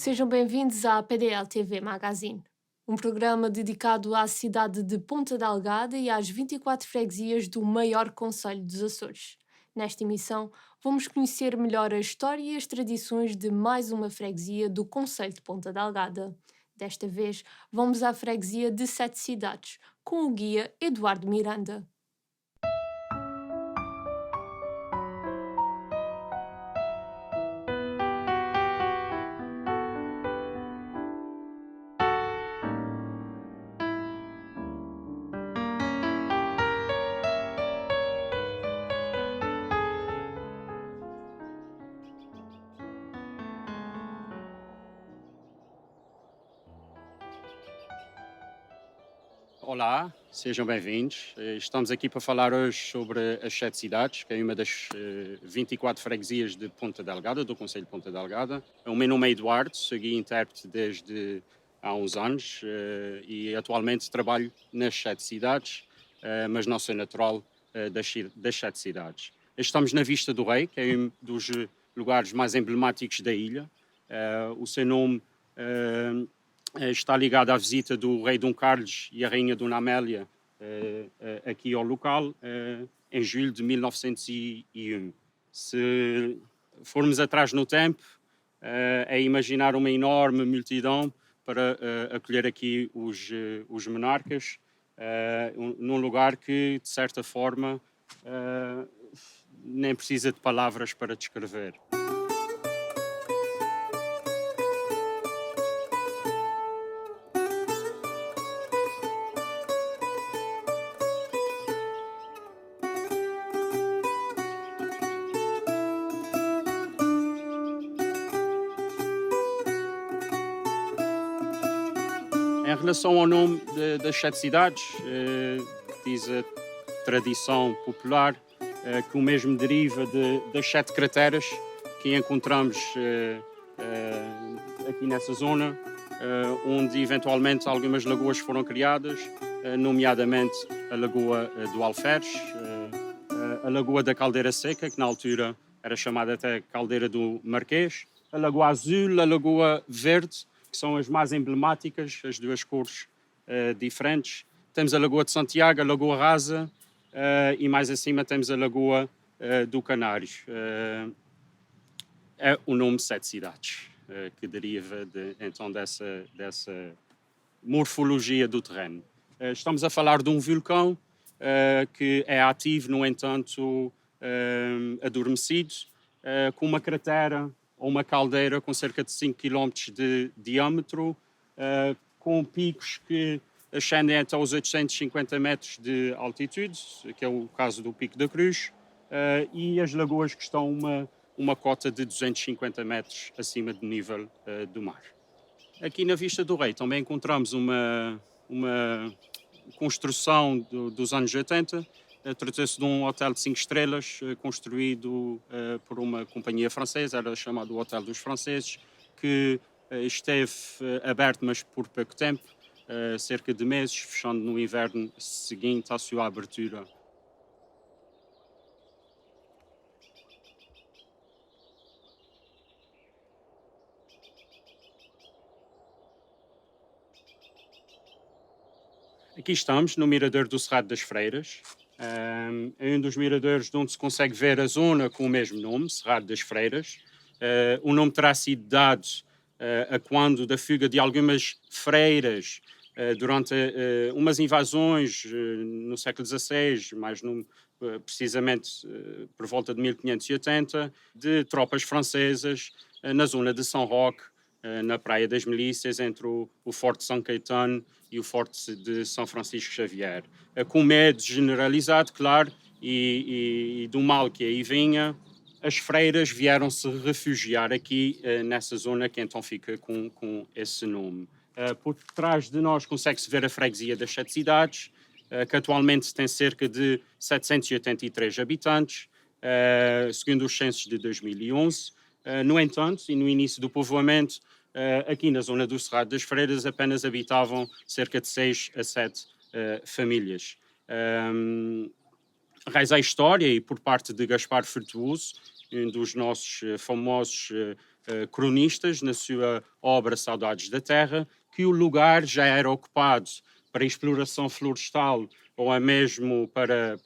Sejam bem-vindos à PDL TV Magazine, um programa dedicado à cidade de Ponta Delgada e às 24 freguesias do maior concelho dos Açores. Nesta emissão, vamos conhecer melhor a história e as tradições de mais uma freguesia do concelho de Ponta Delgada. Desta vez, vamos à freguesia de Sete Cidades, com o guia Eduardo Miranda. Olá, sejam bem-vindos. Estamos aqui para falar hoje sobre as Sete Cidades, que é uma das 24 freguesias de Ponta Delgada, do Concelho de Ponta Delgada. O meu nome é Eduardo, sou guia intérprete desde há uns anos e atualmente trabalho nas Sete Cidades, mas não sou natural das Sete Cidades. Estamos na Vista do Rei, que é um dos lugares mais emblemáticos da ilha. O seu nome está ligado à visita do rei Dom Carlos e a rainha Dona Amélia aqui ao local em julho de 1901. Se formos atrás no tempo, é imaginar uma enorme multidão para acolher aqui os monarcas num lugar que, de certa forma, nem precisa de palavras para descrever. Em relação ao nome das Sete Cidades, diz a tradição popular que o mesmo deriva das sete crateras que encontramos aqui nessa zona, onde eventualmente algumas lagoas foram criadas, nomeadamente a Lagoa do Alferes, a Lagoa da Caldeira Seca, que na altura era chamada até Caldeira do Marquês, a Lagoa Azul, a Lagoa Verde, que são as mais emblemáticas, as duas cores diferentes. Temos a Lagoa de Santiago, a Lagoa Rasa e mais acima temos a Lagoa do Canários. É o nome Sete Cidades, que deriva então dessa morfologia do terreno. Estamos a falar de um vulcão que é ativo, no entanto, adormecido, com uma cratera ou uma caldeira com cerca de 5 km de diâmetro, com picos que ascendem até aos 850 metros de altitude, que é o caso do Pico da Cruz, e as lagoas que estão uma cota de 250 metros acima do nível do mar. Aqui na Vista do Rei também encontramos uma construção dos anos 80, trata-se de um hotel de 5 estrelas construído por uma companhia francesa, era chamado Hotel dos Franceses, que esteve aberto, mas por pouco tempo, cerca de meses, fechando no inverno seguinte à sua abertura. Aqui estamos, no Mirador do Cerrado das Freiras. É um dos miradores de onde se consegue ver a zona com o mesmo nome, Cerrado das Freiras. O nome terá sido dado a quando da fuga de algumas freiras durante umas invasões no século XVI, precisamente por volta de 1580, de tropas francesas na zona de São Roque, na Praia das Milícias, entre o Forte São Caetano e o Forte de São Francisco Xavier. Com medo generalizado, claro, e do mal que aí vinha, as freiras vieram se refugiar aqui nessa zona que então fica com esse nome. Por trás de nós consegue-se ver a freguesia das Sete Cidades, que atualmente tem cerca de 783 habitantes, segundo os censos de 2011. No entanto, e no início do povoamento, aqui na zona do Cerrado das Freiras apenas habitavam cerca de 6 a 7 famílias. Raiz à história e por parte de Gaspar Frutuoso, um dos nossos famosos cronistas, na sua obra Saudades da Terra, que o lugar já era ocupado para exploração florestal ou é mesmo para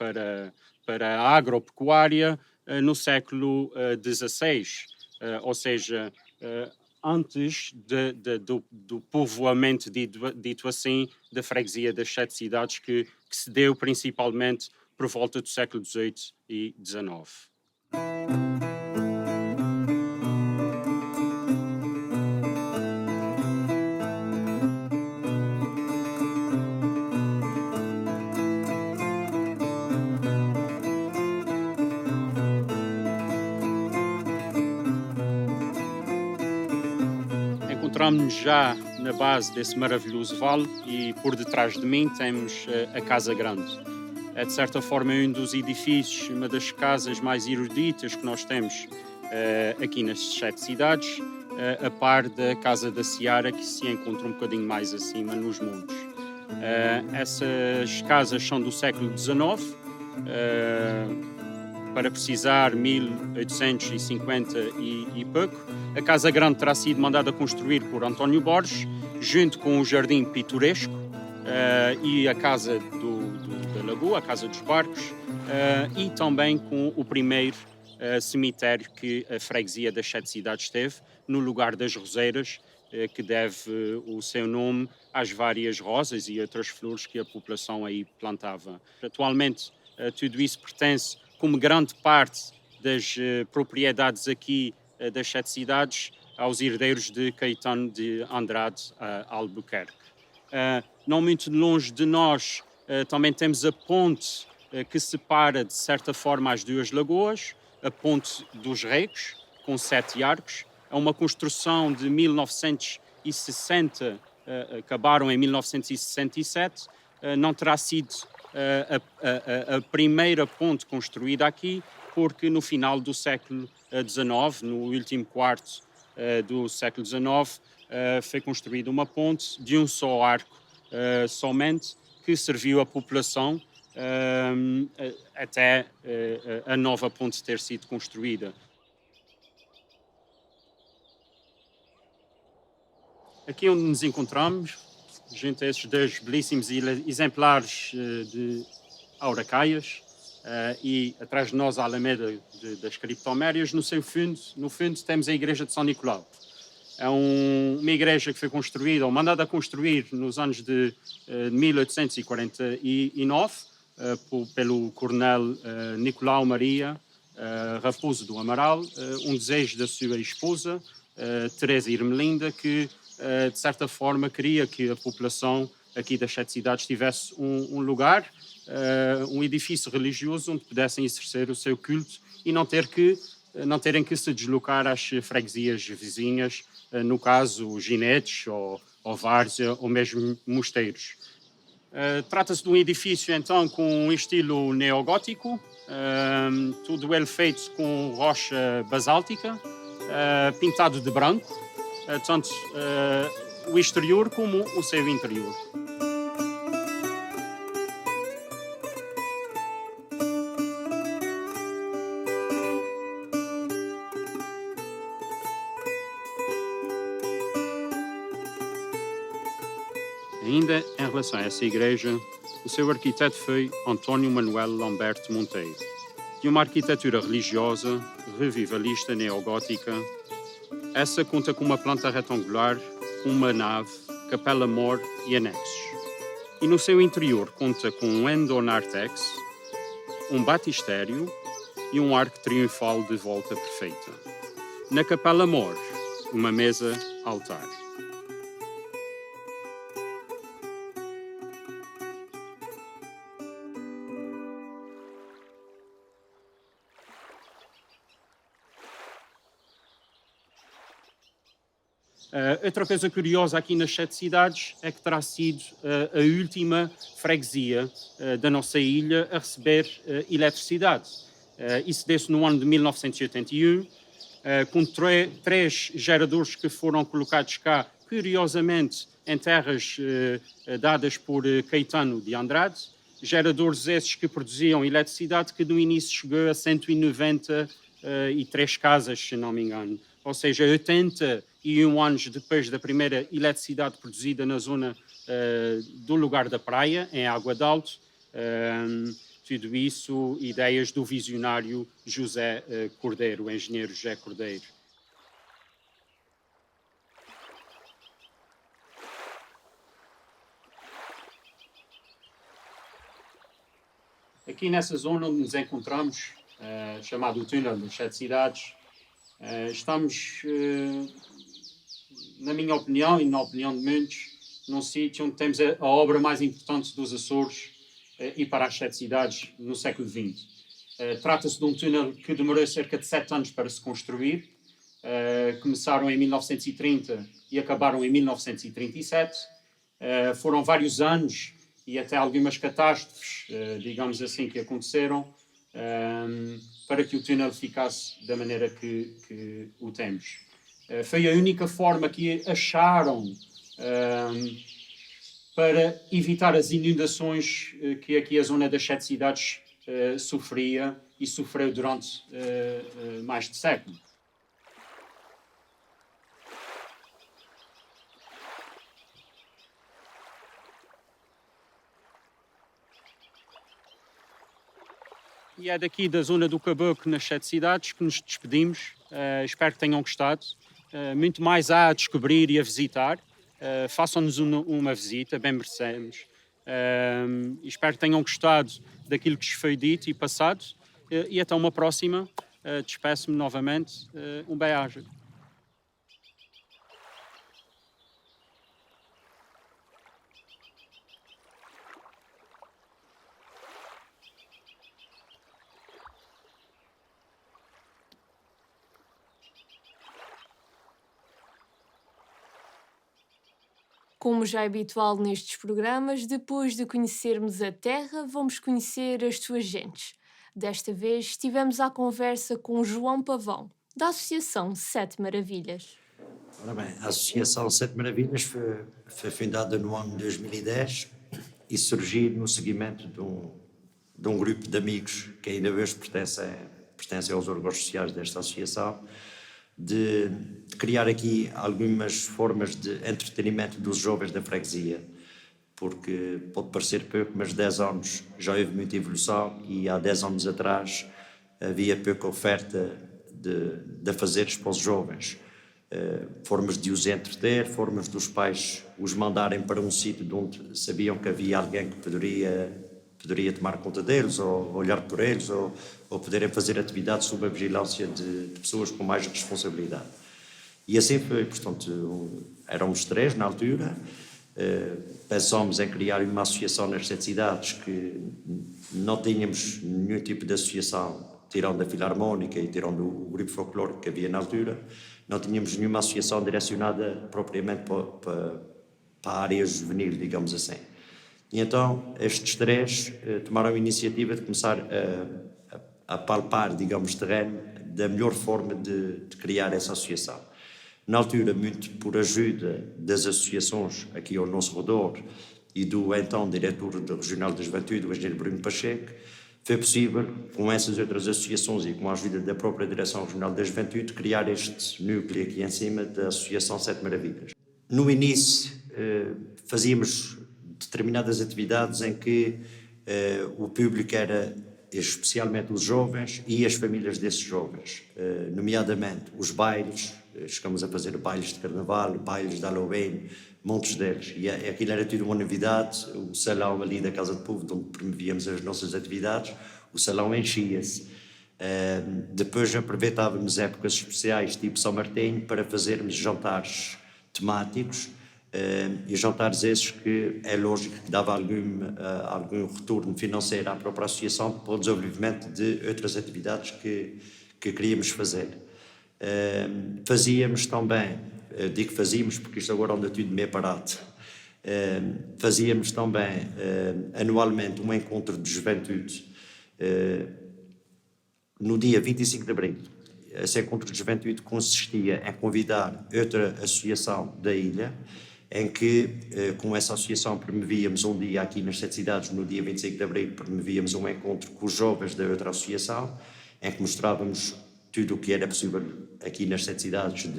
a agropecuária no século XVI, ou seja, antes do povoamento, dito assim, da freguesia das Sete Cidades, que se deu principalmente por volta do século XVIII e XIX. Encontramos-nos já na base desse maravilhoso vale e por detrás de mim temos a Casa Grande. É de certa forma um dos edifícios, uma das casas mais eruditas que nós temos aqui nas Sete Cidades, a par da Casa da Seara, que se encontra um bocadinho mais acima nos montes. Essas casas são do século XIX, para precisar 1850 e pouco. A Casa Grande terá sido mandada construir por António Borges, junto com o Jardim Pitoresco e a Casa da Lagoa, a Casa dos Barcos, e também com o primeiro cemitério que a freguesia das Sete Cidades teve, no lugar das Roseiras, que deve o seu nome às várias rosas e outras flores que a população aí plantava. Atualmente, tudo isso pertence, como grande parte das propriedades aqui das Sete Cidades, aos herdeiros de Caetano de Andrade Albuquerque. Não muito longe de nós, também temos a ponte que separa, de certa forma, as duas lagoas, a Ponte dos Reis, com 7 arcos. É uma construção de 1960, acabaram em 1967, não terá sido a primeira ponte construída aqui, porque no final do século XIX, no último quarto do século XIX, foi construída uma ponte de um só arco somente, que serviu a população até a nova ponte ter sido construída. Aqui onde nos encontramos, junto a esses dois belíssimos exemplares de auracaias, e atrás de nós a Alameda das Criptomérias, no fundo temos a Igreja de São Nicolau. É uma igreja que foi construída, ou mandada a construir, nos anos de 1849, pelo coronel Nicolau Maria Raposo do Amaral, um desejo da sua esposa, Teresa Irmelinda, que de certa forma queria que a população aqui das Sete Cidades tivesse um lugar, um edifício religioso onde pudessem exercer o seu culto e não terem que se deslocar às freguesias vizinhas, no caso ginetes ou várzea ou mesmo mosteiros. Trata-se de um edifício então com um estilo neogótico, tudo ele feito com rocha basáltica, pintado de branco, tanto o exterior como o seu interior. Ainda em relação a essa igreja, o seu arquiteto foi Antônio Manuel Lamberto Monteiro, de uma arquitetura religiosa, revivalista neogótica. Essa conta com uma planta retangular, com uma nave, capela-mor e anexos. E no seu interior conta com um endonartex, um batistério e um arco triunfal de volta perfeita. Na capela-mor, uma mesa-altar. Outra coisa curiosa aqui nas Sete Cidades é que terá sido a última freguesia da nossa ilha a receber eletricidade. Isso deu-se no ano de 1981, com 3 geradores que foram colocados cá, curiosamente, em terras dadas por Caetano de Andrade. Geradores esses que produziam eletricidade que no início chegou a 193 casas, se não me engano. ou seja, 81 anos depois da primeira eletricidade produzida na zona do lugar da praia, em Água de Alto. Tudo isso, ideias do visionário José Cordeiro, o engenheiro José Cordeiro. Aqui nessa zona onde nos encontramos, chamado o Túnel das Sete Cidades, estamos, na minha opinião e na opinião de muitos, num sítio onde temos a obra mais importante dos Açores e para as Sete Cidades no século XX. Trata-se de um túnel que demorou cerca de 7 anos para se construir. Começaram em 1930 e acabaram em 1937. Foram vários anos e até algumas catástrofes, digamos assim, que aconteceram para que o túnel ficasse da maneira que o temos. Foi a única forma que acharam para evitar as inundações que aqui a zona das Sete Cidades sofria e sofreu durante mais de século. E é daqui da zona do Caboclo, nas Sete Cidades, que nos despedimos. Espero que tenham gostado. Muito mais há a descobrir e a visitar. Façam-nos uma visita, bem merecemos. Espero que tenham gostado daquilo que vos foi dito e passado. E até uma próxima. Despeço-me novamente. Um bem-aja. Como já é habitual nestes programas, depois de conhecermos a terra, vamos conhecer as suas gentes. Desta vez estivemos à conversa com João Pavão, da Associação Sete Maravilhas. Ora bem, a Associação Sete Maravilhas foi fundada no ano de 2010 e surgiu no seguimento de um grupo de amigos que ainda hoje pertencem aos órgãos sociais desta associação, de criar aqui algumas formas de entretenimento dos jovens da freguesia, porque pode parecer pouco, mas 10 anos já houve muita evolução e há 10 anos atrás havia pouca oferta de afazeres para os jovens. Formas de os entreter, formas dos pais os mandarem para um sítio de onde sabiam que havia alguém que poderia tomar conta deles, ou olhar por eles, ou poderem fazer atividades sob a vigilância de pessoas com mais responsabilidade. E assim foi, portanto, éramos 3 na altura, pensámos em criar uma associação nas 7 cidades que não tínhamos nenhum tipo de associação, tirando a Filarmónica e tirando o grupo folclórico que havia na altura, não tínhamos nenhuma associação direcionada propriamente para a área juvenil, digamos assim. E então estes 3 tomaram a iniciativa de começar a palpar, digamos, terreno da melhor forma de criar essa associação. Na altura, muito por ajuda das associações aqui ao nosso redor e do então diretor regional da Juventude, o engenheiro Bruno Pacheco, foi possível, com essas outras associações e com a ajuda da própria Direção Regional da Juventude, criar este núcleo aqui em cima da Associação Sete Maravilhas. No início, fazíamos determinadas atividades em que o público era especialmente os jovens e as famílias desses jovens, nomeadamente os bailes. Chegamos a fazer bailes de carnaval, bailes de Halloween, montes deles. E aquilo era tudo uma novidade. O salão ali da Casa de Povo, onde promovíamos as nossas atividades, o salão enchia-se. Depois aproveitávamos épocas especiais, tipo São Martinho, para fazermos jantares temáticos, e jantares esses que é lógico que dava algum retorno financeiro à própria associação para o desenvolvimento de outras atividades que queríamos fazer. Fazíamos também, digo fazíamos porque isto agora anda tudo meio parado, fazíamos também anualmente um encontro de juventude no dia 25 de abril. Esse encontro de juventude consistia em convidar outra associação da ilha, em que, com essa associação, promovíamos um dia aqui nas 7 cidades, no dia 25 de abril, promovíamos um encontro com os jovens da outra associação, em que mostrávamos tudo o que era possível aqui nas 7 cidades,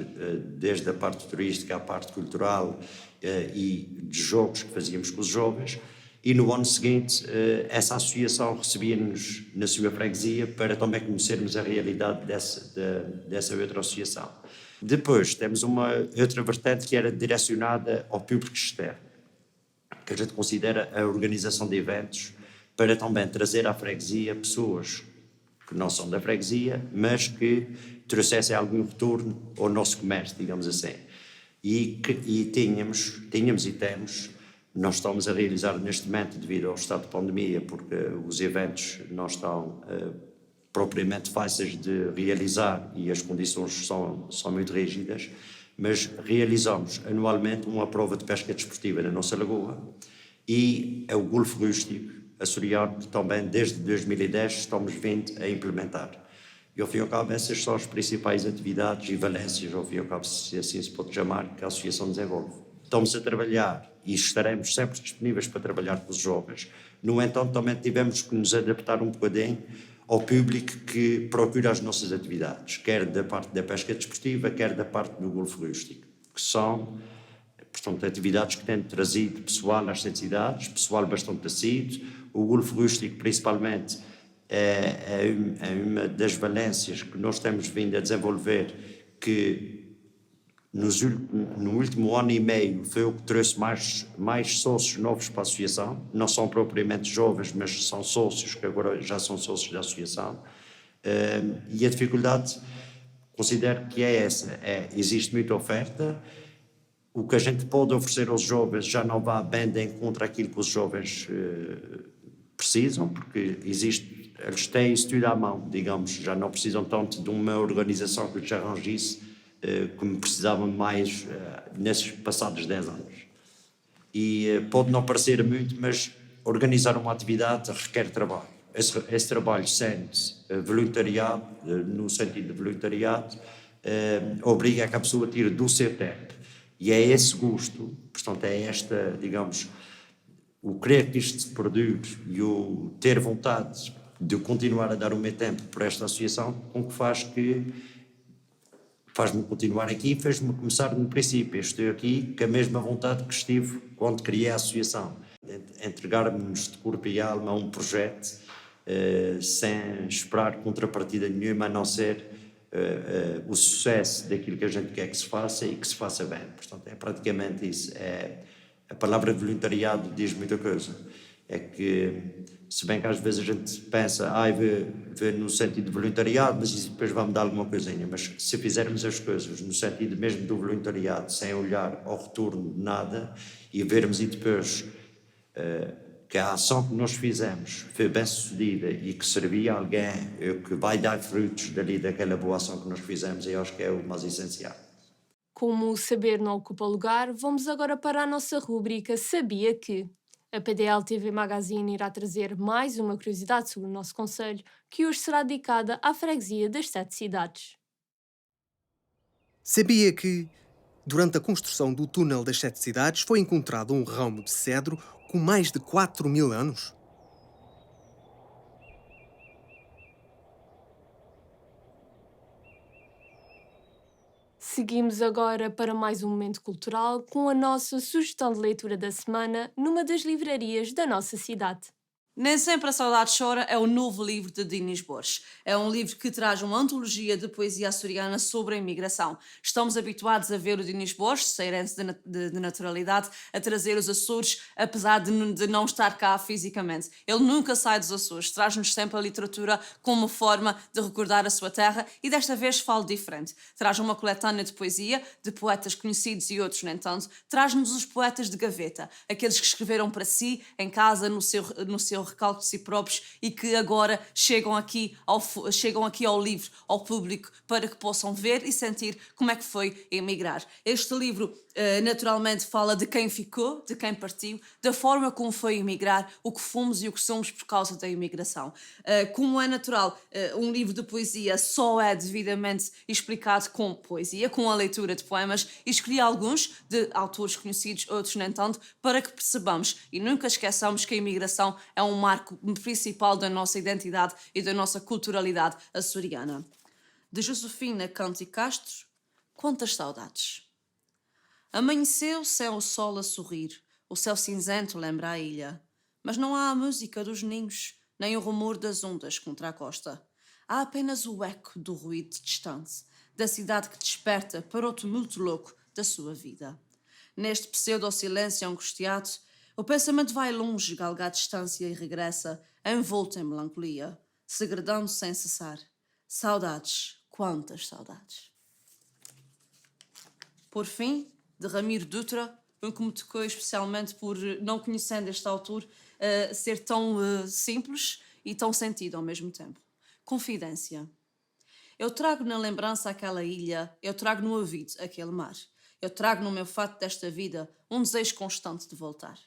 desde a parte turística à parte cultural e de jogos que fazíamos com os jovens. E no ano seguinte, essa associação recebia-nos na sua freguesia para também conhecermos a realidade dessa outra associação. Depois, temos uma outra vertente que era direcionada ao público externo, que a gente considera a organização de eventos para também trazer à freguesia pessoas que não são da freguesia, mas que trouxessem algum retorno ao nosso comércio, digamos assim. E tínhamos e temos. Nós estamos a realizar neste momento, devido ao estado de pandemia, porque os eventos não estão propriamente fáceis de realizar e as condições são muito rígidas, mas realizamos anualmente uma prova de pesca desportiva na nossa lagoa e é o golfe rústico açoriano que também desde 2010 estamos vindo a implementar. E ao fim e ao cabo essas são as principais atividades e valências, ao fim e ao cabo, se assim se pode chamar, que a Associação desenvolve. Estamos a trabalhar e estaremos sempre disponíveis para trabalhar com os jovens. No entanto, também tivemos que nos adaptar um bocadinho ao público que procura as nossas atividades, quer da parte da pesca desportiva, quer da parte do golfe rústico, que são, portanto, atividades que têm trazido pessoal às cidades, pessoal bastante assíduo. O golfe rústico, principalmente, é uma das valências que nós temos vindo a desenvolver, que no último ano e meio foi o que trouxe mais sócios novos para a associação. Não são propriamente jovens, mas são sócios que agora já são sócios da associação. E a dificuldade, considero que é essa. Existe muita oferta. O que a gente pode oferecer aos jovens já não vai bem de encontro àquilo que os jovens precisam, porque eles têm isso tudo à mão, digamos. Já não precisam tanto de uma organização que lhes arranje isso, como precisavam mais nesses passados 10 anos. E pode não parecer muito, mas organizar uma atividade requer trabalho. Esse trabalho sente voluntariado, no sentido de voluntariado, obriga a que a pessoa tire do seu tempo. E é esse gosto, portanto, é esta, digamos, o querer que isto se produz e o ter vontade de continuar a dar o meu tempo por esta associação, com que faz-me continuar aqui e fez-me começar no princípio. Eu estou aqui com a mesma vontade que estive quando criei a associação. Entregar-nos de corpo e alma a um projeto sem esperar contrapartida nenhuma, a não ser o sucesso daquilo que a gente quer que se faça e que se faça bem. Portanto, é praticamente isso. A palavra voluntariado diz muita coisa. É que, se bem que às vezes a gente pensa, vê no sentido de voluntariado, mas isso depois vai-me dar alguma coisinha. Mas se fizermos as coisas no sentido mesmo do voluntariado, sem olhar ao retorno de nada, e vermos e depois que a ação que nós fizemos foi bem sucedida e que servia a alguém, que vai dar frutos dali daquela boa ação que nós fizemos, eu acho que é o mais essencial. Como o saber não ocupa lugar, vamos agora para a nossa rúbrica Sabia Que? A PDL TV Magazine irá trazer mais uma curiosidade sobre o nosso concelho, que hoje será dedicada à freguesia das 7 cidades. Sabia que, durante a construção do túnel das 7 cidades, foi encontrado um ramo de cedro com mais de 4.000 anos? Seguimos agora para mais um momento cultural com a nossa sugestão de leitura da semana numa das livrarias da nossa cidade. Nem Sempre a Saudade Chora é o novo livro de Dinis Borges. É um livro que traz uma antologia de poesia açoriana sobre a imigração. Estamos habituados a ver o Dinis Borges, ceirense de naturalidade, a trazer os Açores, apesar de não estar cá fisicamente. Ele nunca sai dos Açores, traz-nos sempre a literatura como uma forma de recordar a sua terra e desta vez fala diferente. Traz uma coletânea de poesia, de poetas conhecidos e outros, no entanto, traz-nos os poetas de gaveta, aqueles que escreveram para si, em casa, no seu recalque de si próprios e que agora chegam aqui ao livro, ao público, para que possam ver e sentir como é que foi emigrar. Este livro naturalmente fala de quem ficou, de quem partiu, da forma como foi emigrar, o que fomos e o que somos por causa da imigração. Como é natural, um livro de poesia só é devidamente explicado com poesia, com a leitura de poemas, e escolhi alguns de autores conhecidos, outros nem tanto, para que percebamos e nunca esqueçamos que a imigração é um marco principal da nossa identidade e da nossa culturalidade açoriana. de Josefina Cante Castro, Quantas Saudades. Amanheceu sem o sol a sorrir, o céu cinzento lembra a ilha, mas não há a música dos ninhos, nem o rumor das ondas contra a costa. Há apenas o eco do ruído distante, da cidade que desperta para o tumulto louco da sua vida. Neste pseudo-silêncio angustiado, o pensamento vai longe, galga a distância e regressa, envolto em melancolia, segredando sem cessar. Saudades, quantas saudades. Por fim, de Ramiro Dutra, um que me tocou especialmente por, não conhecendo este autor, ser tão simples e tão sentido ao mesmo tempo. Confidência. Eu trago na lembrança aquela ilha, eu trago no ouvido aquele mar. Eu trago no meu fato desta vida um desejo constante de voltar.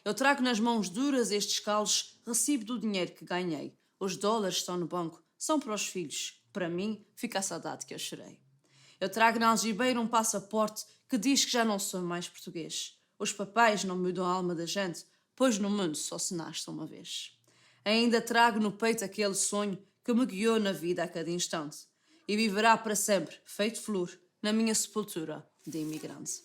Eu trago nas mãos duras estes calos, recibo do dinheiro que ganhei. Os dólares estão no banco, são para os filhos. Para mim, fica a saudade que eu chorei. Eu trago na algibeira um passaporte que diz que já não sou mais português. Os papéis não mudam a alma da gente, pois no mundo só se nasce uma vez. Ainda trago no peito aquele sonho que me guiou na vida a cada instante e viverá para sempre, feito flor, na minha sepultura de imigrante.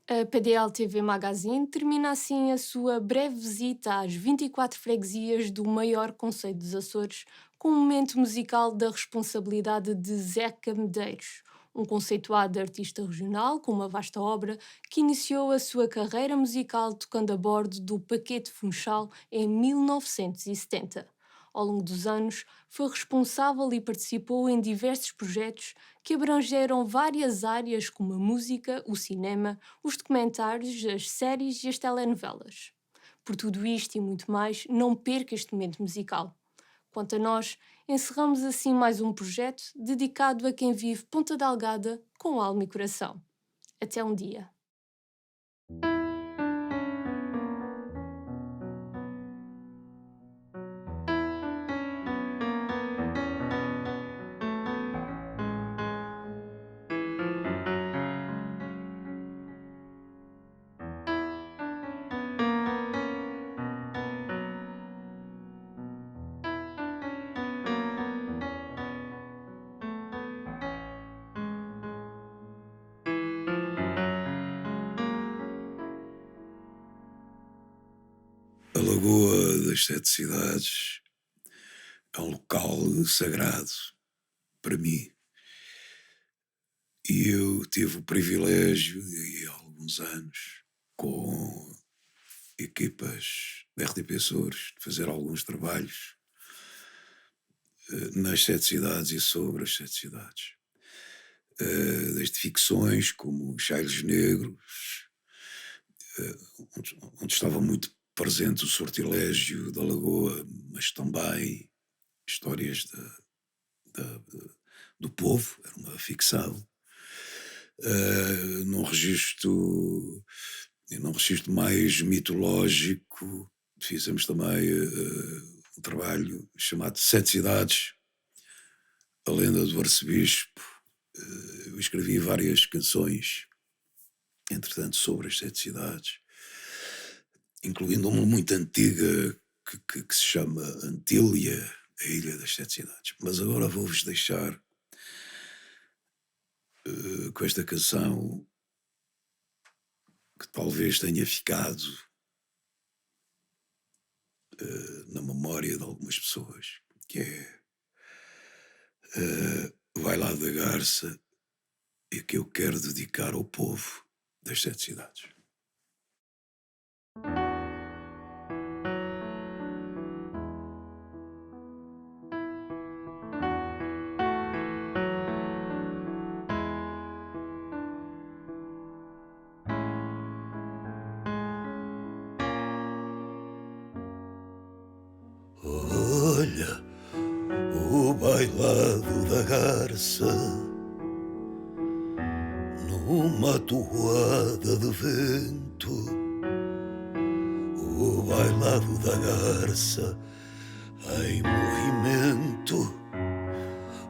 A PDL TV Magazine termina assim a sua breve visita às 24 freguesias do maior concelho dos Açores, com um momento musical da responsabilidade de Zeca Medeiros, um conceituado artista regional com uma vasta obra que iniciou a sua carreira musical tocando a bordo do Paquete Funchal em 1970. Ao longo dos anos, foi responsável e participou em diversos projetos que abrangeram várias áreas como a música, o cinema, os documentários, as séries e as telenovelas. Por tudo isto e muito mais, não perca este momento musical. Quanto a nós, encerramos assim mais um projeto dedicado a quem vive Ponta Delgada com alma e coração. Até um dia. A Lagoa das Sete Cidades é um local sagrado para mim. E eu tive o privilégio de, há alguns anos, com equipas da RTP Açores, de fazer alguns trabalhos nas sete cidades e sobre as sete cidades. Desde ficções como Chairos Negros, onde estava muito presente o sortilégio da Lagoa, mas também histórias do povo, era uma ficção. Num registro mais mitológico, fizemos também um trabalho chamado Sete Cidades, a lenda do arcebispo. Eu escrevi várias canções, entretanto, sobre as sete cidades, incluindo uma muito antiga que se chama Antília, a Ilha das Sete Cidades. Mas agora vou-vos deixar com esta canção que talvez tenha ficado na memória de algumas pessoas, que é Vai Lá da Garça, e que eu quero dedicar ao povo das sete cidades. Olha o bailado da garça numa toada de vento, o bailado da garça em movimento.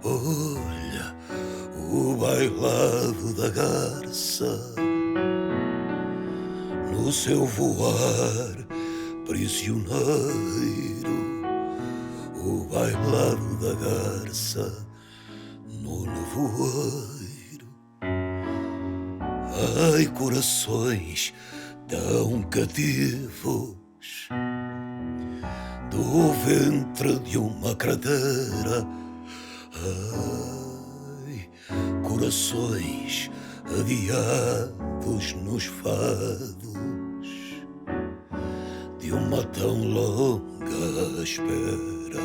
Olha o bailado da garça no seu voar prisioneiro, o bailado da garça no nevoeiro. Ai, corações tão cativos do ventre de uma cratera. Ai, corações adiados nos fados de uma tão longa espera.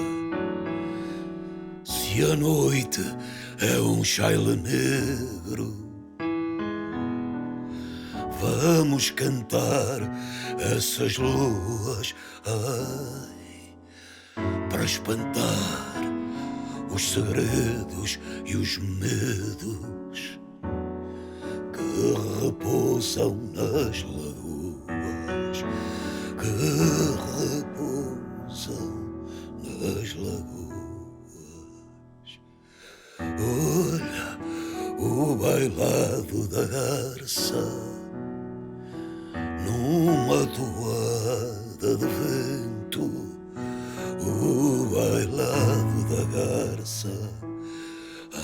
Se a noite é um chile negro, vamos cantar essas luas, ai, para espantar os segredos e os medos que repousam nas lagoas, que repousam nas lagoas. Olha o bailado da garça numa toada de vento, o bailado da garça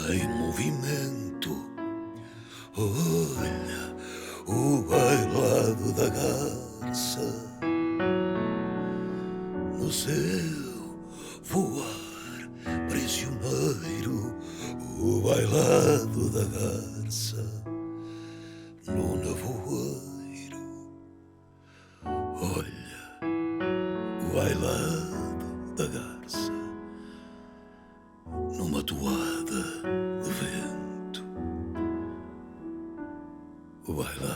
em movimento. Olha o bailado da garça no céu voar prisioneiro, o bailado da garça no nevoeiro. Olha o bailado da garça numa toada de vento, o bailado